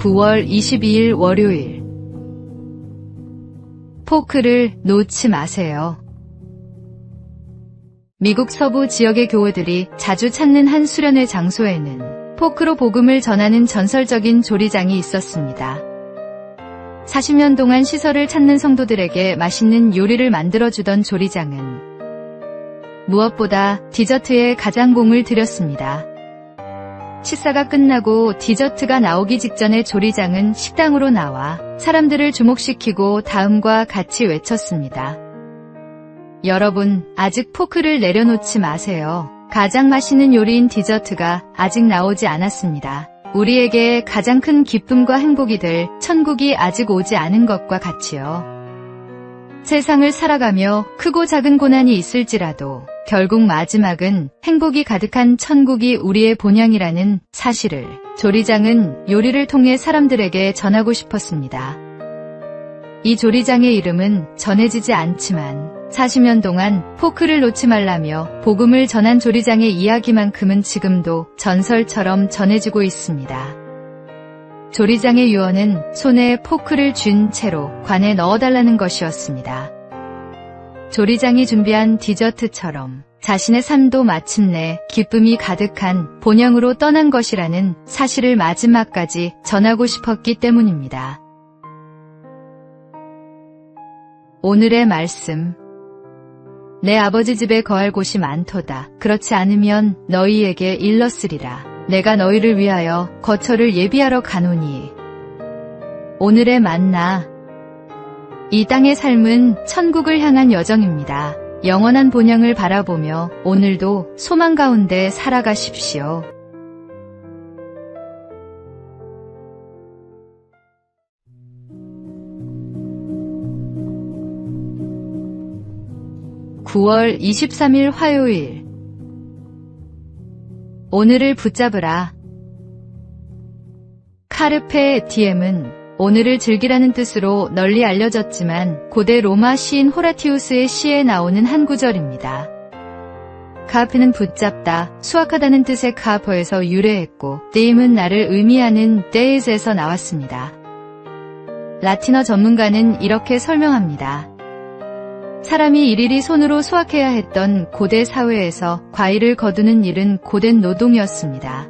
9월 22일 월요일. 포크를 놓지 마세요. 미국 서부 지역의 교우들이 자주 찾는 한 수련회 장소에는 포크로 복음을 전하는 전설적인 조리장이 있었습니다. 40년 동안 시설을 찾는 성도들에게 맛있는 요리를 만들어주던 조리장은 무엇보다 디저트에 가장 공을 들였습니다. 식사가 끝나고 디저트가 나오기 직전에 조리장은 식당으로 나와 사람들을 주목시키고 다음과 같이 외쳤습니다. 여러분, 아직 포크를 내려놓지 마세요. 가장 맛있는 요리인 디저트가 아직 나오지 않았습니다. 우리에게 가장 큰 기쁨과 행복이 될 천국이 아직 오지 않은 것과 같이요. 세상을 살아가며 크고 작은 고난이 있을지라도 결국 마지막은 행복이 가득한 천국이 우리의 본향이라는 사실을 조리장은 요리를 통해 사람들에게 전하고 싶었습니다. 이 조리장의 이름은 전해지지 않지만 40년 동안 포크를 놓지 말라며 복음을 전한 조리장의 이야기만큼은 지금도 전설처럼 전해지고 있습니다. 조리장의 유언은 손에 포크를 쥔 채로 관에 넣어달라는 것이었습니다. 조리장이 준비한 디저트처럼 자신의 삶도 마침내 기쁨이 가득한 본향으로 떠난 것이라는 사실을 마지막까지 전하고 싶었기 때문입니다. 오늘의 말씀. 내 아버지 집에 거할 곳이 많도다. 그렇지 않으면 너희에게 일렀으리라. 내가 너희를 위하여 거처를 예비하러 가노니. 오늘의 만나. 이 땅의 삶은 천국을 향한 여정입니다. 영원한 본향을 바라보며 오늘도 소망 가운데 살아가십시오. (9월 23일) 화요일. 오늘을 붙잡으라. 카르페 디엠은 오늘을 즐기라는 뜻으로 널리 알려졌지만 고대 로마 시인 호라티우스의 시에 나오는 한 구절입니다. 카르페는 붙잡다, 수확하다는 뜻의 카르페에서 유래했고 디엠은 나를 의미하는 데이즈에서 나왔습니다. 라틴어 전문가는 이렇게 설명합니다. 사람이 일일이 손으로 수확해야 했던 고대 사회에서 과일을 거두는 일은 고된 노동이었습니다.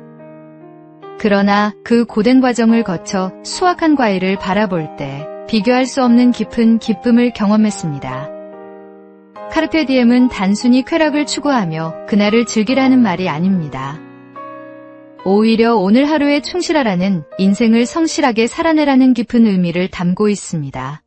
그러나 그 고된 과정을 거쳐 수확한 과일을 바라볼 때 비교할 수 없는 깊은 기쁨을 경험했습니다. 카르페 디엠은 단순히 쾌락을 추구하며 그날을 즐기라는 말이 아닙니다. 오히려 오늘 하루에 충실하라는, 인생을 성실하게 살아내라는 깊은 의미를 담고 있습니다.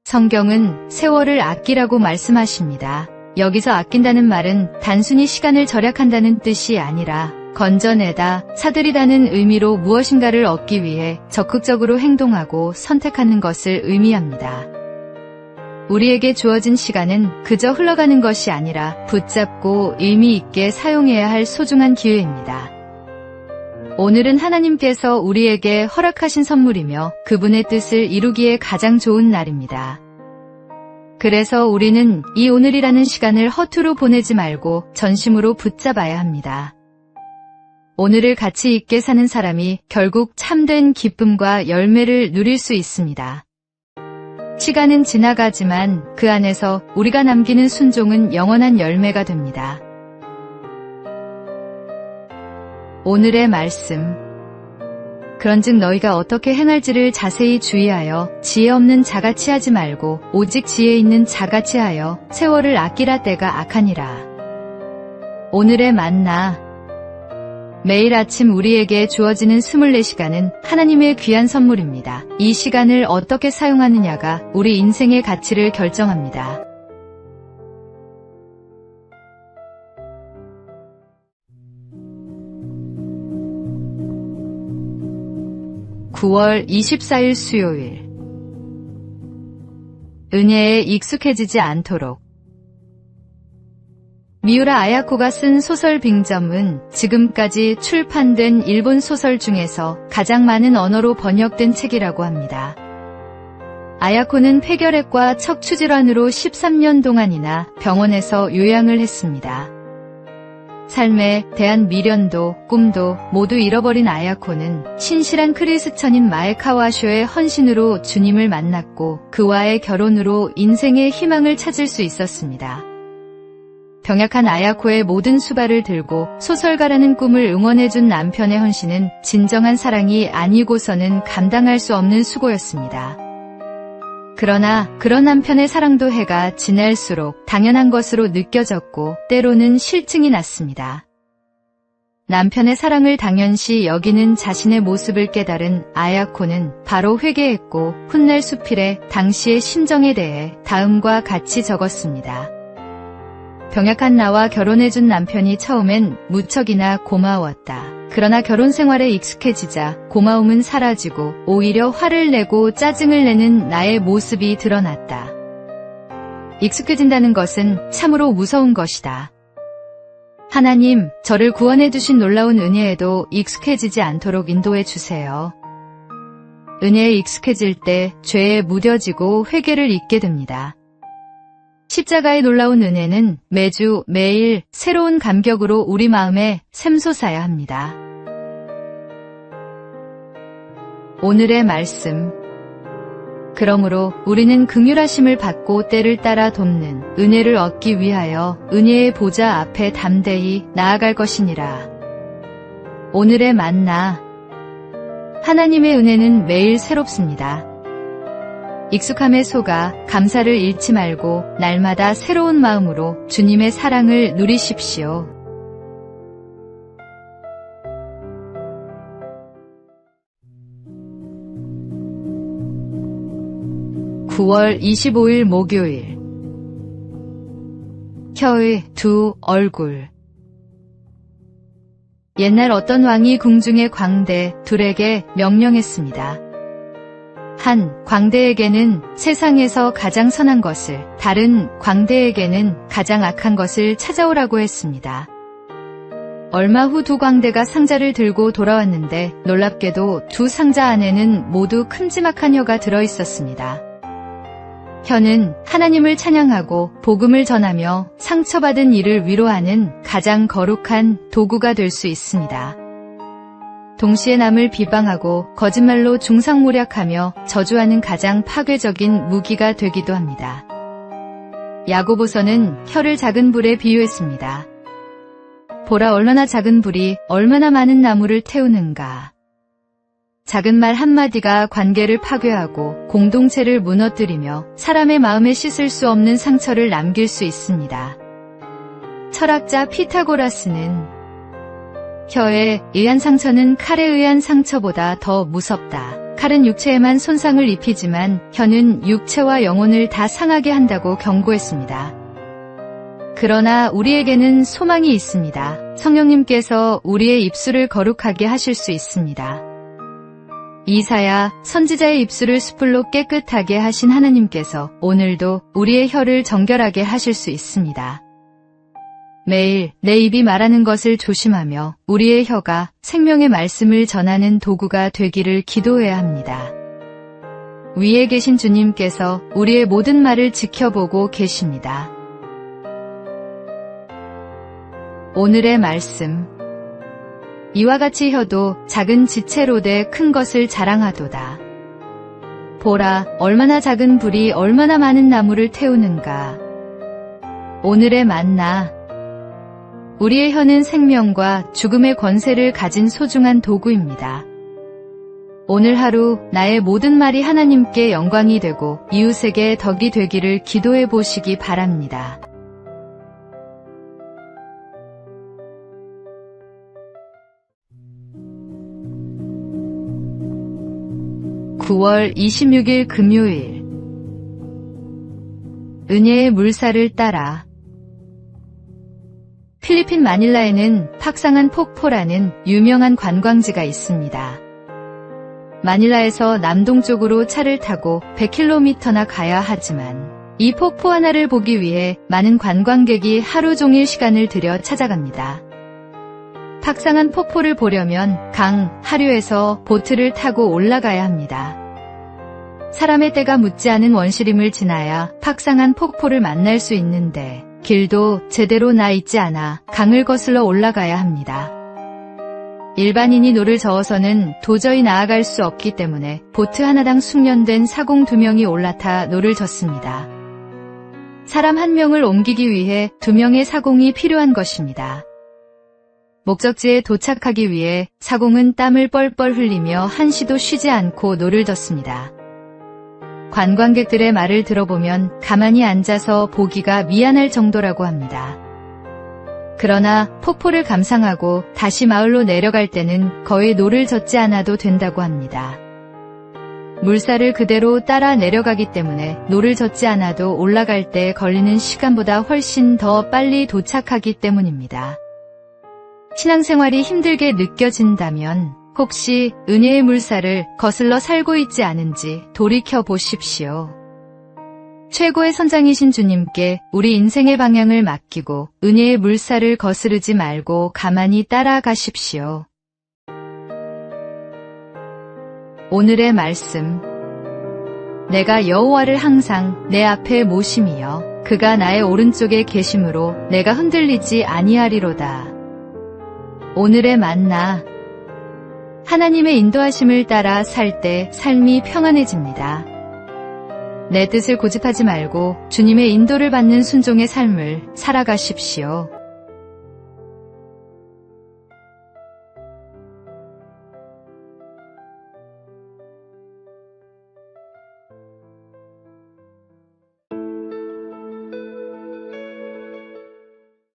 성경은 세월을 아끼라고 말씀하십니다. 여기서 아낀다는 말은 단순히 시간을 절약한다는 뜻이 아니라 건져내다, 사들이다는 의미로 무엇인가를 얻기 위해 적극적으로 행동하고 선택하는 것을 의미합니다. 우리에게 주어진 시간은 그저 흘러가는 것이 아니라 붙잡고 의미 있게 사용해야 할 소중한 기회입니다. 오늘은 하나님께서 우리에게 허락하신 선물이며 그분의 뜻을 이루기에 가장 좋은 날입니다. 그래서 우리는 이 오늘이라는 시간을 허투루 보내지 말고 전심으로 붙잡아야 합니다. 오늘을 가치 있게 사는 사람이 결국 참된 기쁨과 열매를 누릴 수 있습니다. 시간은 지나가지만 그 안에서 우리가 남기는 순종은 영원한 열매가 됩니다. 오늘의 말씀. 그런즉 너희가 어떻게 행할지를 자세히 주의하여 지혜 없는 자같이 하지 말고 오직 지혜 있는 자같이 하여 세월을 아끼라. 때가 악하니라. 오늘의 만나. 매일 아침 우리에게 주어지는 24시간은 하나님의 귀한 선물입니다. 이 시간을 어떻게 사용하느냐가 우리 인생의 가치를 결정합니다. (9월 24일) 수요일. 은혜에 익숙해지지 않도록. 미우라 아야코가 쓴 소설 빙점은 지금까지 출판된 일본 소설 중에서 가장 많은 언어로 번역된 책이라고 합니다. 아야코는 폐결핵과 척추질환으로 13년 동안이나 병원에서 요양을 했습니다. 삶에 대한 미련도 꿈도 모두 잃어버린 아야코는 신실한 크리스천인 마에카와쇼의 헌신으로 주님을 만났고 그와의 결혼으로 인생의 희망을 찾을 수 있었습니다. 병약한 아야코의 모든 수발을 들고 소설가라는 꿈을 응원해준 남편의 헌신은 진정한 사랑이 아니고서는 감당할 수 없는 수고였습니다. 그러나 그런 남편의 사랑도 해가 지날수록 당연한 것으로 느껴졌고 때로는 실증이 났습니다. 남편의 사랑을 당연시 여기는 자신의 모습을 깨달은 아야코는 바로 회개했고 훗날 수필에 당시의 심정에 대해 다음과 같이 적었습니다. 병약한 나와 결혼해준 남편이 처음엔 무척이나 고마웠다. 그러나 결혼 생활에 익숙해지자 고마움은 사라지고 오히려 화를 내고 짜증을 내는 나의 모습이 드러났다. 익숙해진다는 것은 참으로 무서운 것이다. 하나님, 저를 구원해 주신 놀라운 은혜에도 익숙해지지 않도록 인도해 주세요. 은혜에 익숙해질 때 죄에 무뎌지고 회개를 잊게 됩니다. 십자가의 놀라운 은혜는 매주 매일 새로운 감격으로 우리 마음에 샘솟아야 합니다. 오늘의 말씀. 그러므로 우리는 긍휼하심을 받고 때를 따라 돕는 은혜를 얻기 위하여 은혜의 보좌 앞에 담대히 나아갈 것이니라. 오늘의 만나. 하나님의 은혜는 매일 새롭습니다. 익숙함에 속아 감사를 잃지 말고 날마다 새로운 마음으로 주님의 사랑을 누리십시오. (9월 25일) 목요일. 혀의 두 얼굴. 옛날 어떤 왕이 궁중의 광대 둘에게 명령했습니다. 한 광대에게는 세상에서 가장 선한 것을, 다른 광대에게는 가장 악한 것을 찾아오라고 했습니다. 얼마 후 두 광대가 상자를 들고 돌아왔는데 놀랍게도 두 상자 안에는 모두 큼지막한 혀가 들어있었습니다. 혀는 하나님을 찬양하고 복음을 전하며 상처받은 이를 위로하는 가장 거룩한 도구가 될 수 있습니다. 동시에 남을 비방하고 거짓말로 중상모략하며 저주하는 가장 파괴적인 무기가 되기도 합니다. 야고보서는 혀를 작은 불에 비유했습니다. 보라, 얼마나 작은 불이 얼마나 많은 나무를 태우는가. 작은 말 한마디가 관계를 파괴하고 공동체를 무너뜨리며 사람의 마음에 씻을 수 없는 상처를 남길 수 있습니다. 철학자 피타고라스는 혀에 의한 상처는 칼에 의한 상처보다 더 무섭다. 칼은 육체에만 손상을 입히지만 혀는 육체와 영혼을 다 상하게 한다고 경고했습니다. 그러나 우리에게는 소망이 있습니다. 성령님께서 우리의 입술을 거룩하게 하실 수 있습니다. 이사야 선지자의 입술을 숯불로 깨끗하게 하신 하나님께서 오늘도 우리의 혀를 정결하게 하실 수 있습니다. 매일 내 입이 말하는 것을 조심하며 우리의 혀가 생명의 말씀을 전하는 도구가 되기를 기도해야 합니다. 위에 계신 주님께서 우리의 모든 말을 지켜보고 계십니다. 오늘의 말씀. 이와 같이 혀도 작은 지체로 돼 큰 것을 자랑하도다. 보라, 얼마나 작은 불이 얼마나 많은 나무를 태우는가. 오늘의 만나. 우리의 혀는 생명과 죽음의 권세를 가진 소중한 도구입니다. 오늘 하루 나의 모든 말이 하나님께 영광이 되고 이웃에게 덕이 되기를 기도해 보시기 바랍니다. (9월 26일) 금요일. 은혜의 물살을 따라. 필리핀 마닐라에는 팍상한 폭포라는 유명한 관광지가 있습니다. 마닐라에서 남동쪽으로 차를 타고 100km나 가야 하지만 이 폭포 하나를 보기 위해 많은 관광객이 하루 종일 시간을 들여 찾아갑니다. 팍상한 폭포를 보려면 강 하류에서 보트를 타고 올라가야 합니다. 사람의 때가 묻지 않은 원시림을 지나야 팍상한 폭포를 만날 수 있는데 길도 제대로 나 있지 않아 강을 거슬러 올라가야 합니다. 일반인이 노를 저어서는 도저히 나아갈 수 없기 때문에 보트 하나당 숙련된 사공 2명이 올라타 노를 젓습니다. 사람 1명을 옮기기 위해 2명의 사공이 필요한 것입니다. 목적지에 도착하기 위해 사공은 땀을 뻘뻘 흘리며 한시도 쉬지 않고 노를 젓습니다. 관광객들의 말을 들어보면 가만히 앉아서 보기가 미안할 정도라고 합니다. 그러나 폭포를 감상하고 다시 마을로 내려갈 때는 거의 노를 젓지 않아도 된다고 합니다. 물살을 그대로 따라 내려가기 때문에 노를 젓지 않아도 올라갈 때 걸리는 시간보다 훨씬 더 빨리 도착하기 때문입니다. 신앙생활이 힘들게 느껴진다면 혹시 은혜의 물살을 거슬러 살고 있지 않은지 돌이켜 보십시오. 최고의 선장이신 주님께 우리 인생의 방향을 맡기고 은혜의 물살을 거스르지 말고 가만히 따라가십시오. 오늘의 말씀. 내가 여호와를 항상 내 앞에 모심이여 그가 나의 오른쪽에 계심으로 내가 흔들리지 아니하리로다. 오늘의 만나. 하나님의 인도하심을 따라 살 때 삶이 평안해집니다. 내 뜻을 고집하지 말고 주님의 인도를 받는 순종의 삶을 살아가십시오.